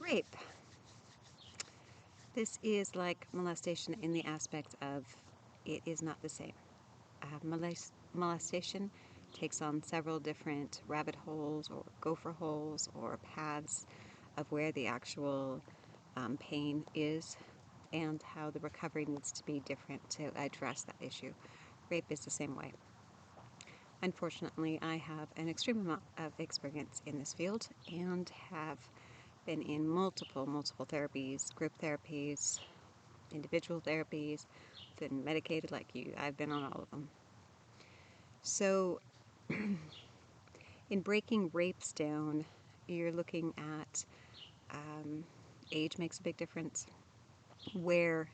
Rape. This is like molestation in the aspect of it is not the same. Molestation takes on several different rabbit holes or gopher holes or paths of where the actual pain is and how the recovery needs to be different to address that issue. Rape is the same way. Unfortunately, I have an extreme amount of experience in this field and have been in multiple therapies, group therapies, individual therapies, been medicated like you. I've been on all of them. So in breaking rapes down, you're looking at age makes a big difference. Where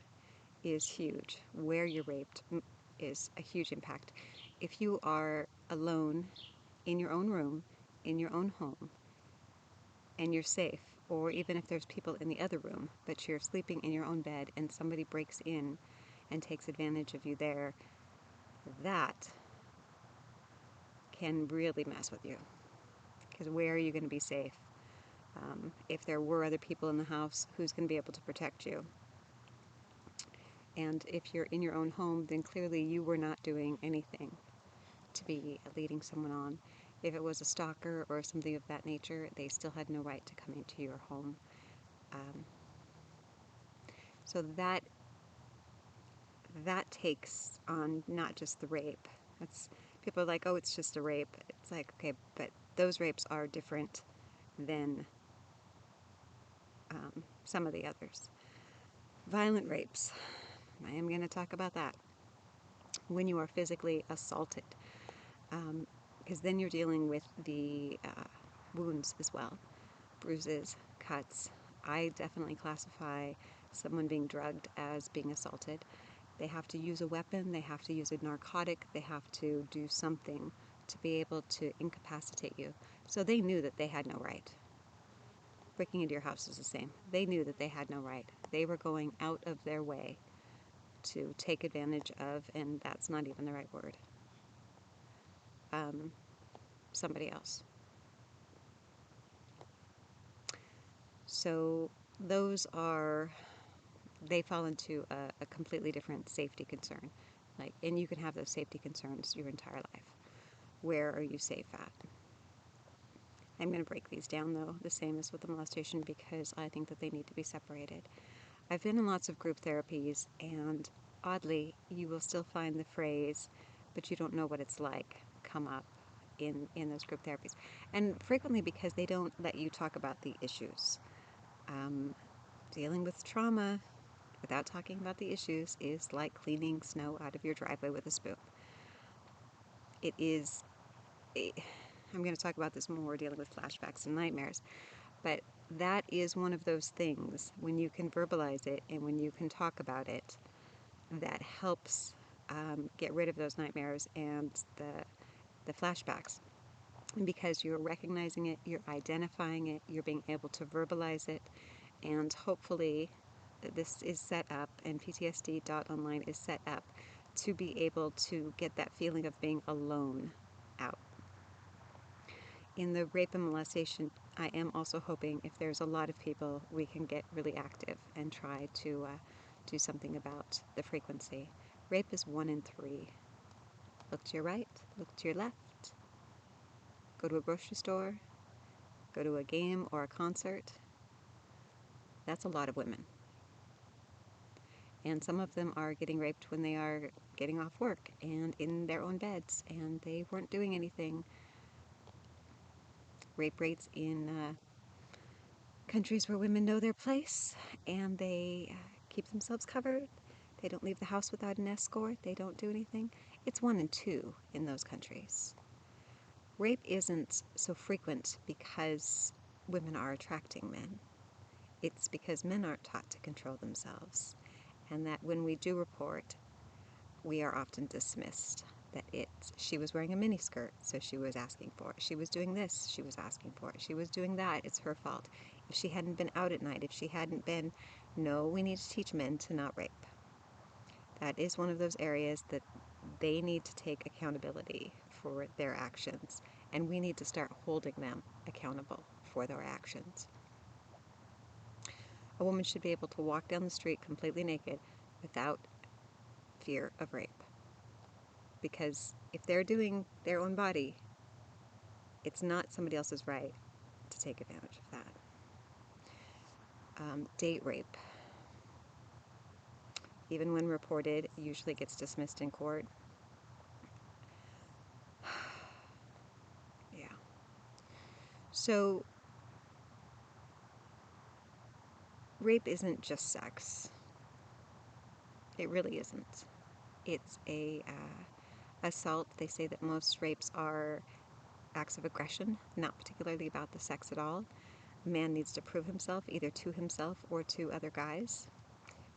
is huge. Where you're raped is a huge impact. If you are alone in your own room, in your own home, and you're safe, or even if there's people in the other room, but you're sleeping in your own bed and somebody breaks in and takes advantage of you there, that can really mess with you. Because where are you going to be safe? If there were other people in the house, who's going to be able to protect you? And if you're in your own home, then clearly you were not doing anything to be leading someone on. If it was a stalker or something of that nature, they still had no right to come into your home. So that takes on not just the rape. People are like, oh, it's just a rape. It's like, okay, but those rapes are different than some of the others. Violent rapes. I am going to talk about that. When you are physically assaulted. Because then you're dealing with the wounds as well. Bruises, cuts. I definitely classify someone being drugged as being assaulted. They have to use a weapon, they have to use a narcotic, they have to do something to be able to incapacitate you. So they knew that they had no right. Breaking into your house is the same. They knew that they had no right. They were going out of their way to take advantage of, and that's not even the right word, somebody else. So those they fall into a completely different safety concern. And you can have those safety concerns your entire life. Where are you safe at? I'm going to break these down, though, the same as with the molestation, because I think that they need to be separated. I've been in lots of group therapies, and oddly, you will still find the phrase, but you don't know what it's like, come up in those group therapies. And frequently because they don't let you talk about the issues. Dealing with trauma without talking about the issues is like cleaning snow out of your driveway with a spoon. I'm going to talk about this more, dealing with flashbacks and nightmares, but that is one of those things, when you can verbalize it and when you can talk about it, that helps get rid of those nightmares and the flashbacks. Because you're recognizing it, you're identifying it, you're being able to verbalize it, and hopefully this is set up, and PTSD.online is set up to be able to get that feeling of being alone out. In the rape and molestation, I am also hoping if there's a lot of people, we can get really active and try to do something about the frequency. Rape is 1 in 3. Look to your right, look to your left. Go to a grocery store, go to a game or a concert. That's a lot of women. And some of them are getting raped when they are getting off work and in their own beds, and they weren't doing anything. Rape rates in countries where women know their place and they keep themselves covered. They don't leave the house without an escort. They don't do anything. It's 1 in 2 in those countries. Rape isn't so frequent because women are attracting men. It's because men aren't taught to control themselves, and that when we do report, we are often dismissed. That she was wearing a miniskirt, so she was asking for it. She was doing this, she was asking for it. She was doing that, it's her fault. If she hadn't been out at night, if she hadn't been, no, we need to teach men to not rape. That is one of those areas that they need to take accountability for their actions, and we need to start holding them accountable for their actions. A woman should be able to walk down the street completely naked without fear of rape. Because if they're doing their own body, it's not somebody else's right to take advantage of that. Date rape, even when reported, usually gets dismissed in court. Yeah. So, rape isn't just sex. It really isn't. It's a assault. They say that most rapes are acts of aggression, not particularly about the sex at all. A man needs to prove himself, either to himself or to other guys,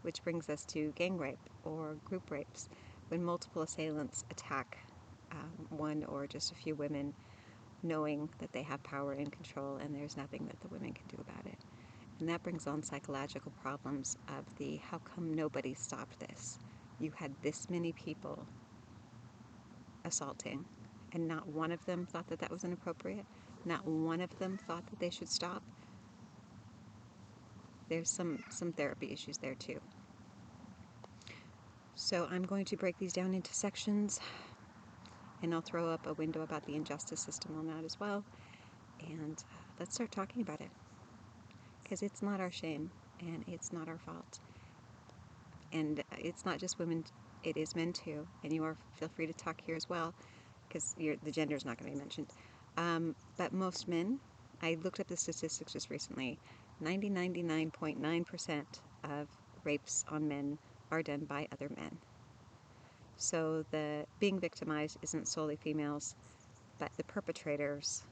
which brings us to gang rape or group rapes, when multiple assailants attack one or just a few women, knowing that they have power and control and there's nothing that the women can do about it. And that brings on psychological problems of the how come nobody stopped this? You had this many people assaulting, and not one of them thought that that was inappropriate. Not one of them thought that they should stop. There's some therapy issues there too. So I'm going to break these down into sections, and I'll throw up a window about the injustice system on that as well. And let's start talking about it, because it's not our shame and it's not our fault. And it's not just women, it is men too. And you are feel free to talk here as well, because the gender is not going to be mentioned. But most men, I looked up the statistics just recently, 99.9% of rapes on men are done by other men. So the being victimized isn't solely females, but the perpetrators,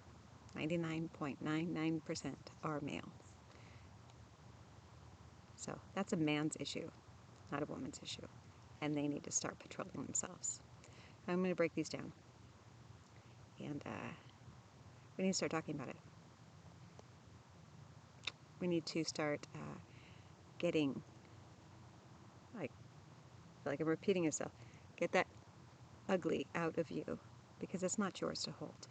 99.99% are male. So that's a man's issue, not a woman's issue. And they need to start patrolling themselves. I'm going to break these down. And we need to start talking about it. We need to start getting, like I'm repeating yourself, get that ugly out of you, because it's not yours to hold.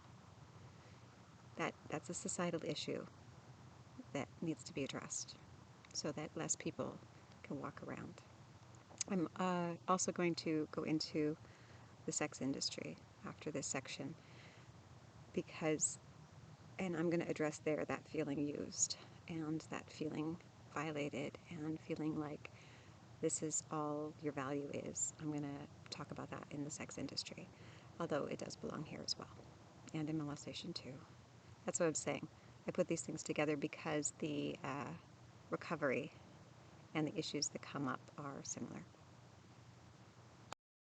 That's a societal issue that needs to be addressed so that less people can walk around. I'm also going to go into the sex industry after this section, because, and I'm going to address there that feeling used and that feeling violated and feeling like this is all your value is. I'm going to talk about that in the sex industry, although it does belong here as well, and in molestation too. That's what I'm saying. I put these things together because the recovery and the issues that come up are similar.